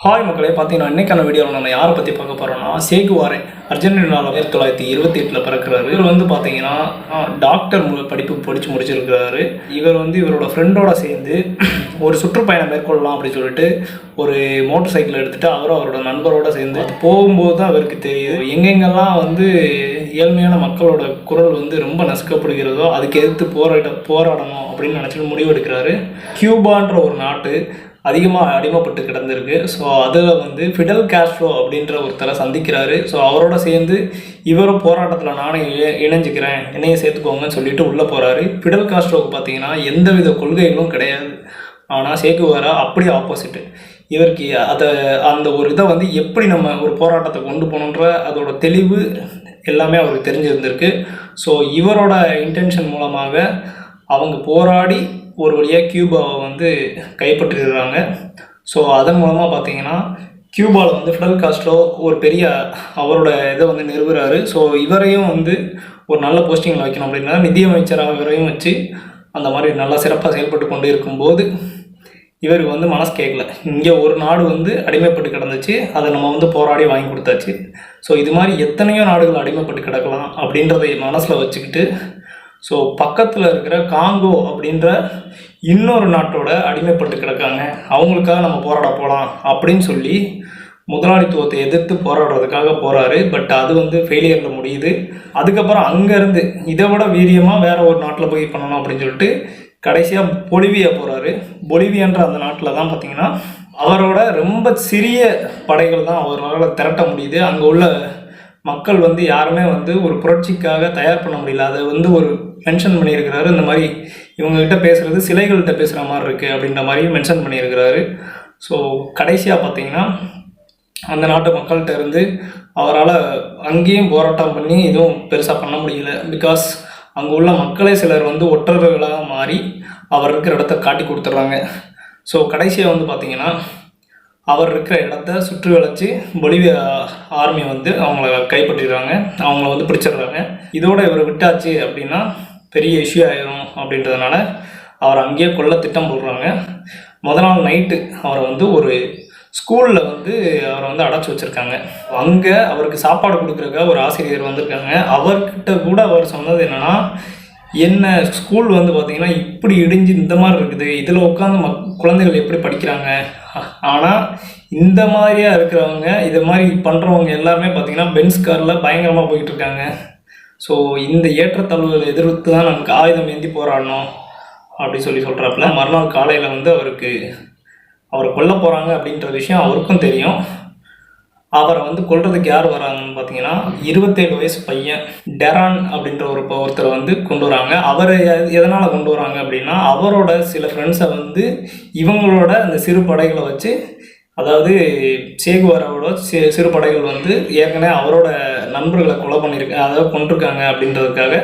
Hi மக்களே, பார்த்தீங்கன்னா இன்றைக்கான வீடியோவில் நம்ம யாரை பற்றி பார்க்க போகிறோம்னா சேகுவாரே. அர்ஜென்டினாவில் 1928 பிறக்கிறாரு. இவர் பார்த்தீங்கன்னா டாக்டர் படிப்பு படித்து முடிச்சிருக்கிறாரு. இவரோட ஃப்ரெண்டோட சேர்ந்து ஒரு சுற்றுப்பயணம் மேற்கொள்ளலாம் அப்படின்னு சொல்லிட்டு ஒரு மோட்டர் சைக்கிள் எடுத்துகிட்டு அவரோட நண்பரோட சேர்ந்து போகும்போது தான் அவருக்கு தெரியுது எங்கெங்கெல்லாம் ஏழ்மையான மக்களோட குரல் ரொம்ப நசுக்கப்படுகிறதோ அதுக்கு எதிர்த்து போராடணும் அப்படின்னு நினச்சிட்டு முடிவெடுக்கிறாரு. கியூபான்ற ஒரு நாட்டு அதிகமாக அடிமைப்பட்டு கிடந்திருக்கு. ஸோ அதில் ஃபிடல் காஸ்ட்ரோ அப்படின்ற ஒருத்தரை சந்திக்கிறாரு. ஸோ அவரோட சேர்ந்து இவரும் போராட்டத்தில் நானும் இணைஞ்சிக்கிறேன், என்னையும் சேர்த்துக்கோங்கன்னு சொல்லிட்டு உள்ளே போகிறாரு. ஃபிடல் காஸ்ட்ரோவுக்கு பார்த்தீங்கன்னா எந்தவித கொள்கைகளும் கிடையாது. ஆனால் சேகுவாரா அப்படி ஆப்போசிட்டு. இவருக்கு அந்த ஒரு இதை எப்படி நம்ம ஒரு போராட்டத்தை கொண்டு போகணுன்ற அதோட தெளிவு எல்லாமே அவருக்கு தெரிஞ்சிருந்திருக்கு. ஸோ இவரோட இன்டென்ஷன் மூலமாக அவங்க போராடி ஒரு வழியாக கியூபாவை கைப்பற்றிடுறாங்க. ஸோ அதன் மூலமாக பார்த்தீங்கன்னா கியூபாவில் ஃபிடல் காஸ்ட்ரோ ஒரு பெரிய அவரோட இதை நிறுவுறாரு. ஸோ இவரையும் ஒரு நல்ல போஸ்டிங்கில் வைக்கணும் அப்படின்னா நிதியமைச்சராக இவரையும் வச்சு அந்த மாதிரி நல்லா சிறப்பாக செயல்பட்டு கொண்டு இருக்கும்போது இவருக்கு மனசு கேட்கல. இங்கே ஒரு நாடு அடிமைப்பட்டு கிடந்துச்சு, அதை நம்ம போராடி வாங்கி கொடுத்தாச்சு. ஸோ இது மாதிரி எத்தனையோ நாடுகள் அடிமைப்பட்டு கிடக்கலாம் அப்படின்றதை மனசில் வச்சுக்கிட்டு ஸோ பக்கத்தில் இருக்கிற காங்கோ அப்படின்ற இன்னொரு நாட்டோட அடிமைப்பட்டு கிடக்காங்க, அவங்களுக்காக நம்ம போராட போகலாம் அப்படின்னு சொல்லி முதலாளித்துவத்தை எதிர்த்து போராடுறதுக்காக போகிறாரு. பட் அது ஃபெயிலியரில் முடியுது. அதுக்கப்புறம் அங்கேருந்து இதை விட வீரியமாக வேறு ஒரு நாட்டில் போய் பண்ணணும் அப்படின்னு சொல்லிட்டு கடைசியாக பொலிவியா போகிறாரு. பொலிவியான்ற அந்த நாட்டில் தான் பார்த்திங்கன்னா அவரோட ரொம்ப சிறிய படைகள் தான் அவரால் திரட்ட முடியுது. அங்கே உள்ள மக்கள் யாருமே ஒரு புரட்சிக்காக தயார் பண்ண முடியல. அதை ஒரு மென்ஷன் பண்ணியிருக்கிறாரு. இந்த மாதிரி இவங்ககிட்ட பேசுகிறது சிலைகள்கிட்ட பேசுகிற மாதிரி இருக்குது அப்படின்ற மாதிரியும் மென்ஷன் பண்ணியிருக்கிறாரு. ஸோ கடைசியாக பார்த்தீங்கன்னா அந்த நாட்டு மக்கள்கிட்ட இருந்து அவரால் அங்கேயும் போராட்டம் பண்ணி எதுவும் பெருசாக பண்ண முடியல. பிகாஸ் அங்கே உள்ள மக்களே சிலர் ஒற்றர்களாக மாறி அவர் இருக்கிற இடத்த காட்டி கொடுத்துட்றாங்க. ஸோ கடைசியாக பார்த்தீங்கன்னா அவர் இருக்கிற இடத்த சுற்றி வளைச்சி பொலிவியா ஆர்மி அவங்கள கைப்பற்றிடுறாங்க, அவங்கள பிடிச்சிடுறாங்க. இதோட இவர் விட்டாச்சு அப்படின்னா பெரிய இஷ்யூ ஆயிரும் அப்படின்றதுனால அவர் அங்கேயே கொல்ல திட்டம் போடுறாங்க. முதல் நாள் நைட்டு அவரை ஒரு ஸ்கூலில் அவரை அடைச்சி வச்சுருக்காங்க. அங்கே அவருக்கு சாப்பாடு கொடுக்குறக்க ஒரு ஆசிரியர் வந்திருக்காங்க. அவர்கிட்ட கூட அவர் சொன்னது என்னென்னா, என்ன ஸ்கூல் பார்த்திங்கன்னா இப்படி இடிஞ்சு இந்த மாதிரி இருக்குது, இதில் உட்காந்து குழந்தைகள் எப்படி படிக்கிறாங்க, ஆனால் இந்த மாதிரியாக இருக்கிறவங்க இதை மாதிரி பண்ணுறவங்க எல்லாருமே பார்த்திங்கன்னா பென்ஸ் காரில் பயங்கரமாக போயிட்டுருக்காங்க. ஸோ இந்த ஏற்றத்தாழ்வுகளை எதிர்த்து தான் நமக்கு ஆயுதம் ஏந்தி போராடணும் அப்படி சொல்கிறாப்புல. மறுநாள் காலையில் அவரை கொல்ல போகிறாங்க அப்படின்ற விஷயம் அவருக்கும் தெரியும். அவரை கொல்றதுக்கு யார் வராங்கன்னு பார்த்தீங்கன்னா 27 வயசு பையன் டெரான் அப்படின்ற ஒருத்தரை கொண்டு வராங்க. அவரை எதனால் கொண்டு வராங்க அப்படின்னா அவரோட சில ஃப்ரெண்ட்ஸை இவங்களோட அந்த சிறு படைகளை வச்சு, அதாவது சேகுவாராவோட சிறு படைகள் ஏற்கனவே அவரோட நண்பர்களை கொலை பண்ணியிருக்காங்க, அதாவது கொண்டிருக்காங்க அப்படின்றதுக்காக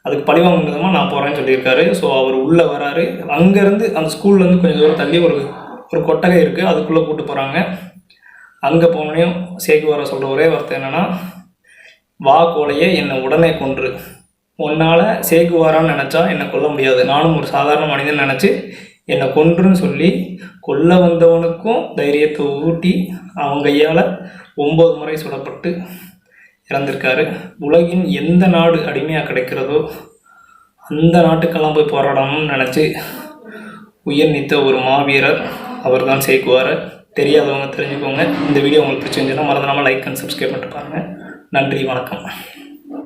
அதுக்கு பழிவாங்கும் விதமாக நான் போகிறேன்னு சொல்லியிருக்காரு. ஸோ அவர் உள்ளே வராரு. அங்கேருந்து அந்த ஸ்கூல்லேருந்து கொஞ்சம் தூரம் தள்ளி ஒரு கொட்டகை இருக்குது, அதுக்குள்ளே கூப்பிட்டு போகிறாங்க. அங்கே போனோடையும் சேகுவாரா சொல்கிற ஒரே வார்த்தை என்னென்னா, வா கோலையே, என்னை உடனே கொன்று. உன்னால் சேகுவாரான்னு நினச்சா என்னை கொல்ல முடியாது, நானும் ஒரு சாதாரண மனிதன் நினச்சி என்னை கொன்றுன்னு சொல்லி கொல்ல வந்தவனுக்கும் தைரியத்தை ஊட்டி அவன் கையால் 9 முறை சுடப்பட்டு இறந்திருக்காரு. உலகின் எந்த நாடு அடிமையாக கிடைக்கிறதோ அந்த நாட்டுக்கெல்லாம் போய் போராடணும்னு நினச்சி உயிர் நீத்த ஒரு மாவீரர் அவர் தான் சேகுவாரா. தெரியாதவங்க தெரிஞ்சுக்கோங்க. இந்த வீடியோ உங்களுக்கு பிடிச்சிருந்துச்சுன்னா மறந்துடாமல் லைக் அண்ட் சப்ஸ்கிரைப் பண்ணிட்டு பாருங்கள். நன்றி, வணக்கம்.